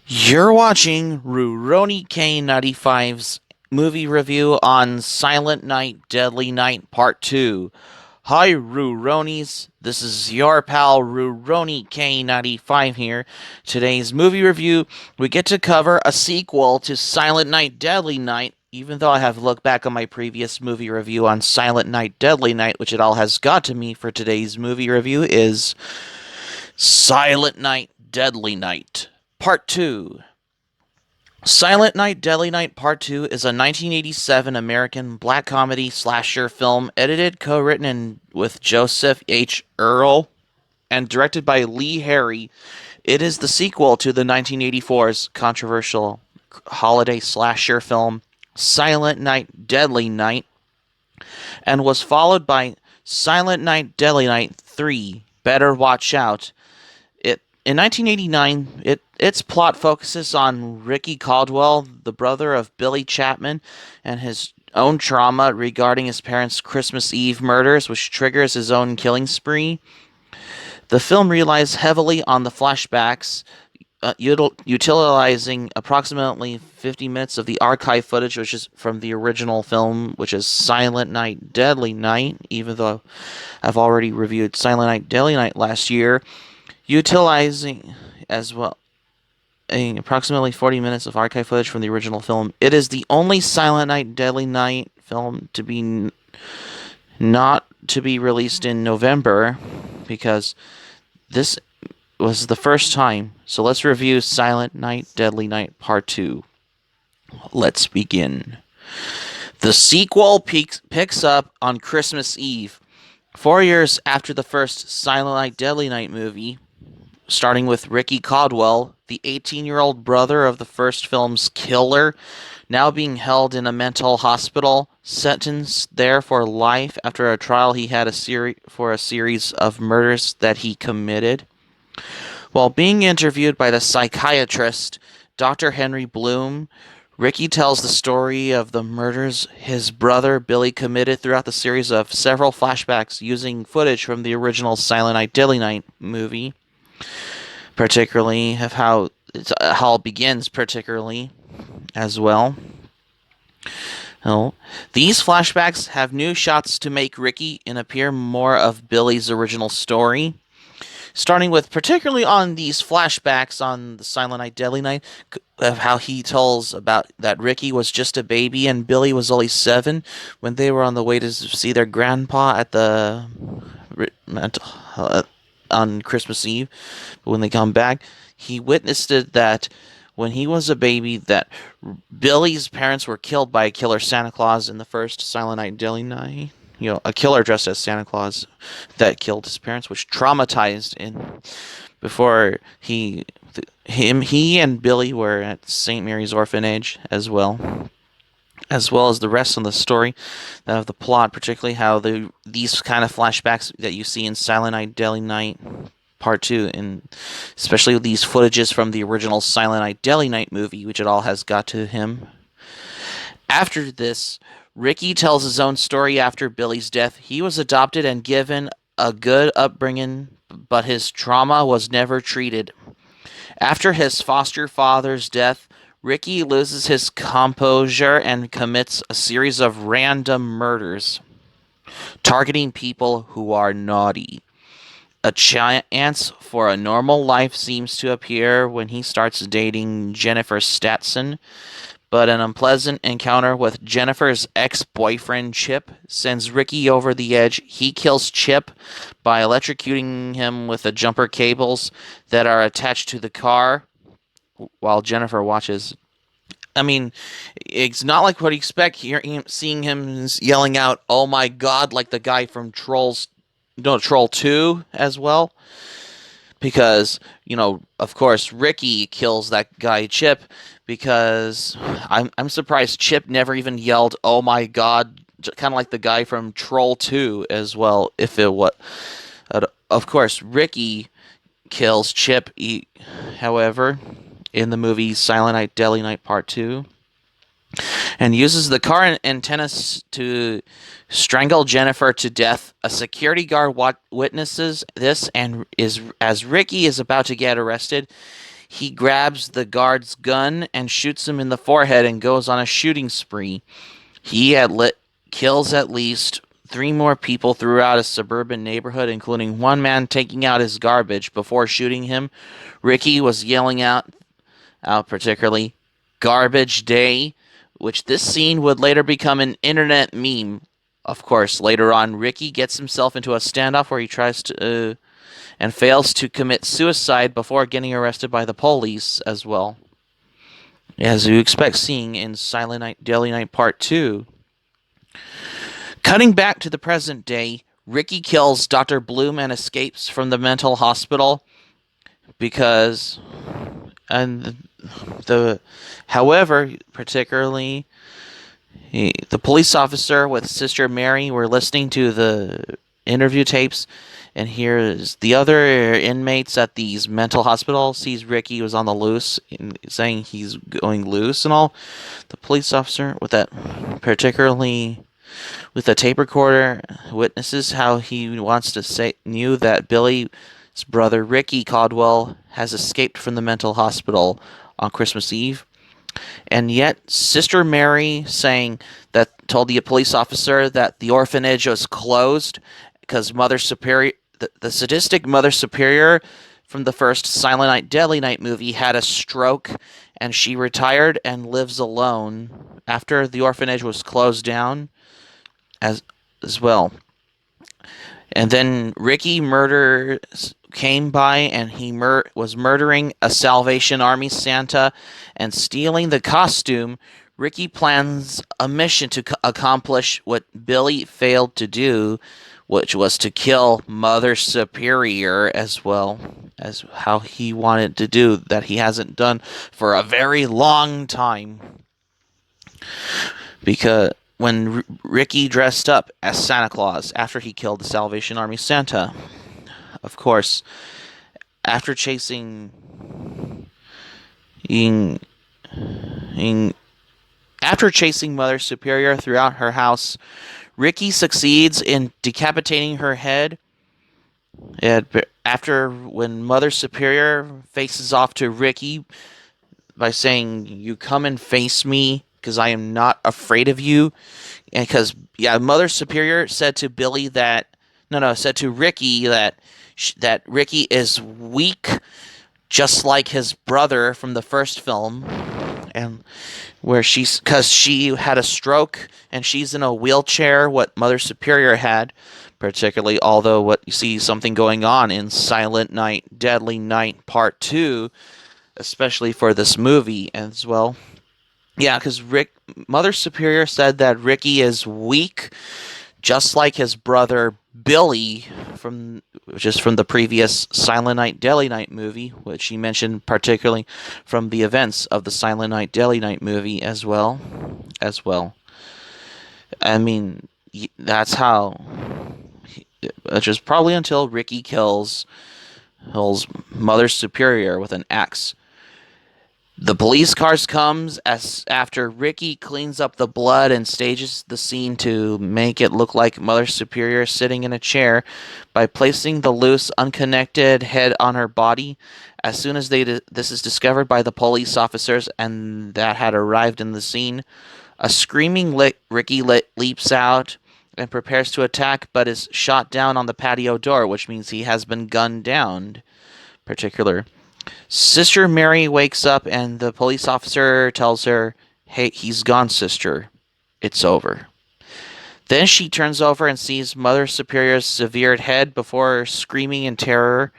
You're watching Rurouni K95's movie review on Silent Night, Deadly Night Part 2. Hi, Ruronis. This is your pal Rurouni K95 here. Today's movie review, we get to cover a sequel to Silent Night, Deadly Night. Even though I have looked back on my previous movie review on Silent Night, Deadly Night, which it all has got to me for today's movie review, is Silent Night, Deadly Night Part 2. Silent Night, Deadly Night Part 2 is a 1987 American black comedy slasher film edited, co-written with Joseph H. Earl and directed by Lee Harry. It is the sequel to the 1984's controversial holiday slasher film Silent Night, Deadly Night and was followed by Silent Night, Deadly Night 3, Better Watch Out. In 1989, its plot focuses on Ricky Caldwell, the brother of Billy Chapman, and his own trauma regarding his parents' Christmas Eve murders, which triggers his own killing spree. The film relies heavily on the flashbacks, utilizing approximately 50 minutes of the archive footage, which is from the original film, which is Silent Night, Deadly Night, even though I've already reviewed Silent Night, Deadly Night last year, utilizing as well approximately 40 minutes of archive footage from the original film. It is the only Silent Night, Deadly Night film to be not to be released in November because this was the first time. So let's review Silent Night, Deadly Night Part 2. Let's begin. The sequel picks up on Christmas Eve, 4 years after the first Silent Night, Deadly Night movie, starting with Ricky Caldwell, the 18-year-old brother of the first film's killer, now being held in a mental hospital, sentenced there for life after a trial he had for a series of murders that he committed. While being interviewed by the psychiatrist, Dr. Henry Bloom, Ricky tells the story of the murders his brother Billy committed throughout the series of several flashbacks using footage from the original Silent Night, Deadly Night movie, particularly of how it begins, particularly as well. These flashbacks have new shots to make Ricky and appear more of Billy's original story. Starting with particularly on these flashbacks on the Silent Night, Deadly Night, of how he tells about that Ricky was just a baby and Billy was only 7 when they were on the way to see their grandpa at the on Christmas Eve. But when they come back, he witnessed it that when he was a baby, that Billy's parents were killed by a killer Santa Claus in the first Silent Night, Deadly Night. A killer dressed as Santa Claus that killed his parents, which traumatized in before he and Billy were at St. Mary's Orphanage as well as the rest of the story of the plot, particularly how these kind of flashbacks that you see in Silent Night, Deadly Night Part 2, and especially these footages from the original Silent Night, Deadly Night movie, which it all has got to him. After this, Ricky tells his own story after Billy's death. He was adopted and given a good upbringing, but his trauma was never treated. After his foster father's death, Ricky loses his composure and commits a series of random murders, targeting people who are naughty. A chance for a normal life seems to appear when he starts dating Jennifer Statson, but an unpleasant encounter with Jennifer's ex-boyfriend Chip sends Ricky over the edge. He kills Chip by electrocuting him with the jumper cables that are attached to the car while Jennifer watches. I mean, it's not like what you expect seeing him yelling out, "Oh my God," like the guy from Troll 2 as well. Because, of course, Ricky kills that guy Chip because I'm surprised Chip never even yelled, "Oh my God," kind of like the guy from Troll 2 as well, if it was. Of course, Ricky kills Chip, however, in the movie Silent Night, Deadly Night Part 2, and uses the car antennas to strangle Jennifer to death. A security guard witnesses this, and as Ricky is about to get arrested, He grabs the guard's gun and shoots him in the forehead and goes on a shooting spree. Kills at least three more people throughout a suburban neighborhood, including one man taking out his garbage before shooting him. Ricky was yelling out particularly "Garbage Day," which this scene would later become an internet meme. Of course, later on, Ricky gets himself into a standoff where he tries to and fails to commit suicide before getting arrested by the police as well. As you expect seeing in Silent Night, Deadly Night Part 2. Cutting back to the present day, Ricky kills Dr. Bloom and escapes from the mental hospital because and the however, particularly the police officer with Sister Mary were listening to the interview tapes, and here's the other inmates at these mental hospitals sees Ricky was on the loose, saying he's going loose and all. The police officer with that particularly with a tape recorder witnesses how he wants to say knew that Billy's brother Ricky Caldwell has escaped from the mental hospital on Christmas Eve. And yet, Sister Mary told the police officer that the orphanage was closed because Mother Superior, the sadistic Mother Superior from the first Silent Night, Deadly Night movie, had a stroke and she retired and lives alone after the orphanage was closed down as well. And then Ricky came by and he was murdering a Salvation Army Santa and stealing the costume. Ricky plans a mission to accomplish what Billy failed to do, which was to kill Mother Superior, as well as how he wanted to do that he hasn't done for a very long time. Because when Ricky dressed up as Santa Claus after he killed the Salvation Army Santa, of course, after chasing Mother Superior throughout her house, Ricky succeeds in decapitating her head. After when Mother Superior faces off to Ricky by saying, "You come and face me because I am not afraid of you," and because Mother Superior said to Billy said to Ricky that Ricky is weak, just like his brother from the first film, and because she had a stroke and she's in a wheelchair, what Mother Superior had, particularly, although what you see something going on in Silent Night, Deadly Night Part 2, especially for this movie as well. Yeah, because Mother Superior said that Ricky is weak, just like his brother Billy which is from the previous Silent Night, Deadly Night movie, which she mentioned particularly from the events of the Silent Night, Deadly Night movie as well. I mean, that's how, which is probably until Ricky kills Mother Superior with an axe. The police cars comes after Ricky cleans up the blood and stages the scene to make it look like Mother Superior sitting in a chair by placing the loose, unconnected head on her body. As soon as this is discovered by the police officers and that had arrived in the scene, a screaming Ricky leaps out and prepares to attack, but is shot down on the patio door, which means he has been gunned down. Sister Mary wakes up and the police officer tells her, "Hey, he's gone, sister. It's over." Then she turns over and sees Mother Superior's severed head before screaming in terror.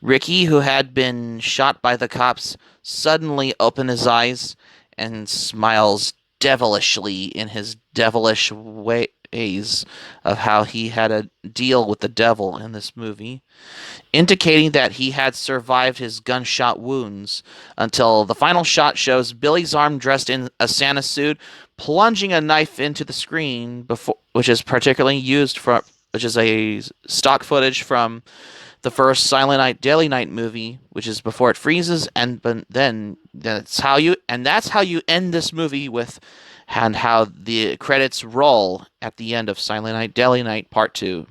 Ricky, who had been shot by the cops, suddenly opens his eyes and smiles devilishly in his devilish ways of how he had a deal with the devil in this movie, indicating that he had survived his gunshot wounds until the final shot shows Billy's arm dressed in a Santa suit plunging a knife into the screen, which is a stock footage from the first Silent Night, Deadly Night movie, which is before it freezes, that's how you end this movie with, and how the credits roll at the end of Silent Night, Deadly Night Part 2.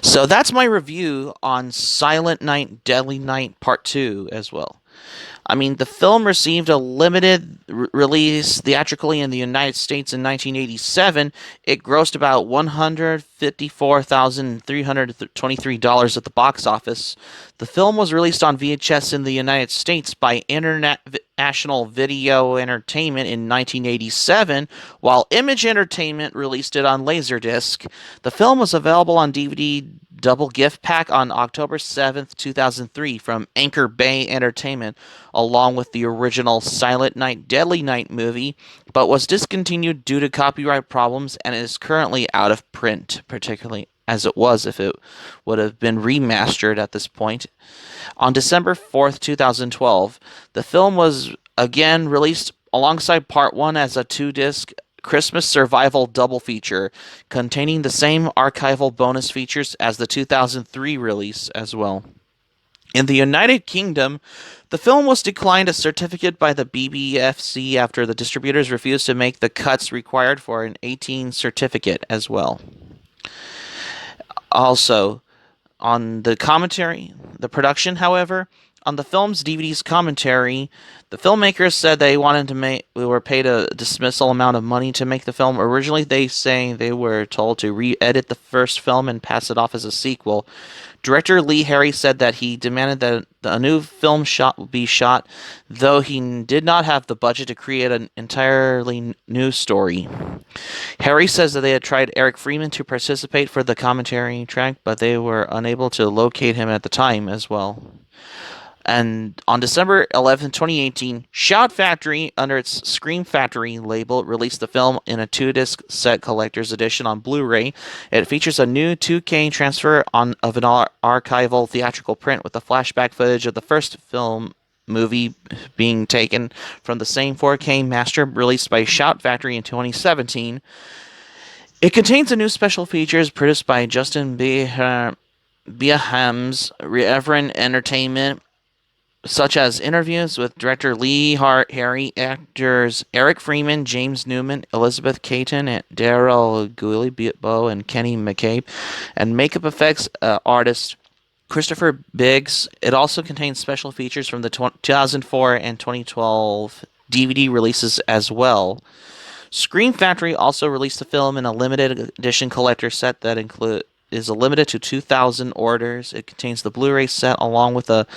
So that's my review on Silent Night, Deadly Night Part 2 as well. I mean, the film received a limited release theatrically in the United States in 1987. It grossed about $154,323 at the box office. The film was released on VHS in the United States by International Video Entertainment in 1987, while Image Entertainment released it on Laserdisc. The film was available on DVD double gift pack on October 7th, 2003 from Anchor Bay Entertainment, along with the original Silent Night, Deadly Night movie, but was discontinued due to copyright problems and is currently out of print, particularly as it was if it would have been remastered at this point. On December 4th, 2012, the film was again released alongside Part 1 as a two-disc Christmas Survival double feature, containing the same archival bonus features as the 2003 release as well. In the United Kingdom, the film was declined a certificate by the BBFC after the distributors refused to make the cuts required for an 18 certificate as well. Also, on the commentary, the production, however, on the film's DVD's commentary, the filmmakers said they wanted to make, we were paid a dismissal amount of money to make the film. Originally, they say they were told to re-edit the first film and pass it off as a sequel. Director Lee Harry said that he demanded that a new film be shot, though he did not have the budget to create an entirely new story. Harry says that they had tried Eric Freeman to participate for the commentary track, but they were unable to locate him at the time as well. And on December 11th, 2018, Shout Factory, under its Scream Factory label, released the film in a two-disc set collector's edition on Blu-ray. It features a new 2K transfer of an archival theatrical print with the flashback footage of the first film movie being taken from the same 4K master released by Shout Factory in 2017. It contains a new special features produced by Justin Biaham's Reverend Entertainment, such as interviews with director Lee Harry, actors Eric Freeman, James Newman, Elizabeth Caton, and Daryl Guillebeau, and Kenny McCabe, and makeup effects artist Christopher Biggs. It also contains special features from the 2004 and 2012 DVD releases as well. Scream Factory also released the film in a limited edition collector set that is limited to 2,000 orders. It contains the Blu-ray set along with a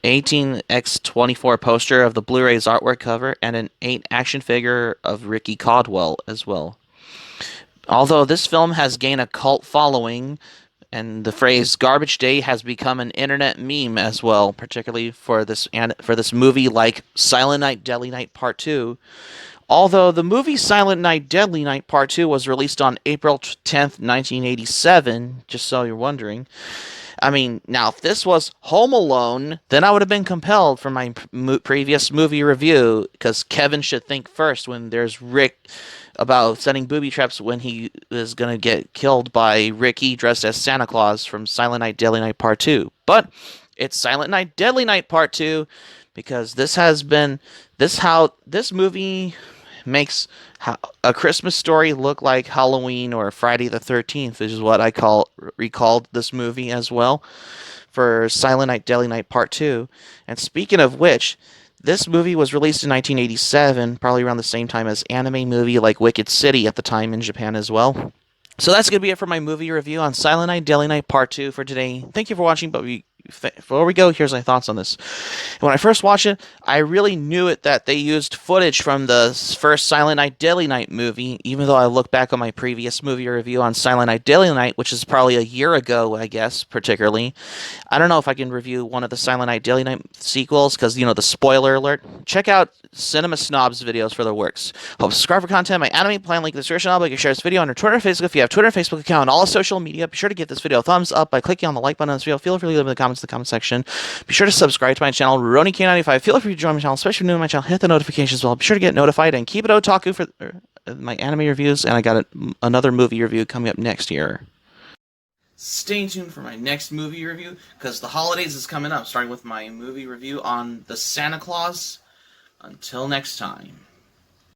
18x24 poster of the Blu-ray's artwork cover and an 8 action figure of Ricky Caldwell as well. Although this film has gained a cult following, and the phrase "garbage day" has become an internet meme as well, particularly for this movie like Silent Night, Deadly Night Part 2. Although the movie Silent Night, Deadly Night Part 2 was released on April 10th, 1987, just so you're wondering. I mean, now if this was Home Alone, then I would have been compelled for my previous movie review, because Kevin should think first when there's Rick about setting booby traps when he is going to get killed by Ricky dressed as Santa Claus from Silent Night, Deadly Night Part 2. But it's Silent Night, Deadly Night Part 2 because this movie makes A Christmas Story look like Halloween or Friday the 13th, which is what I recalled this movie as well for Silent Night, Deadly Night Part 2. And speaking of which, this movie was released in 1987, probably around the same time as anime movie like Wicked City at the time in Japan as well. So that's going to be it for my movie review on Silent Night, Deadly Night Part 2 for today. Thank you for watching, but before we go, here's my thoughts on this. When I first watched it, I really knew that they used footage from the first Silent Night, Deadly Night movie, even though I look back on my previous movie review on Silent Night, Deadly Night, which is probably a year ago, I guess, particularly. I don't know if I can review one of the Silent Night, Deadly Night sequels, because, the spoiler alert. Check out Cinema Snob's videos for their works. Hope subscribe for content. My anime plan link in the description. I'll share this video on your Twitter and Facebook. If you have Twitter and Facebook account and all social media, be sure to give this video a thumbs up by clicking on the like button on this video. Feel free to leave in the comments in the comment section. Be sure to subscribe to my channel, RoniK95. Feel free to join my channel, especially if you're new to my channel. Hit the notifications bell. Be sure to get notified and keep it otaku for my anime reviews. And I got another movie review coming up next year. Stay tuned for my next movie review, because the holidays is coming up, starting with my movie review on the Santa Claus. Until next time.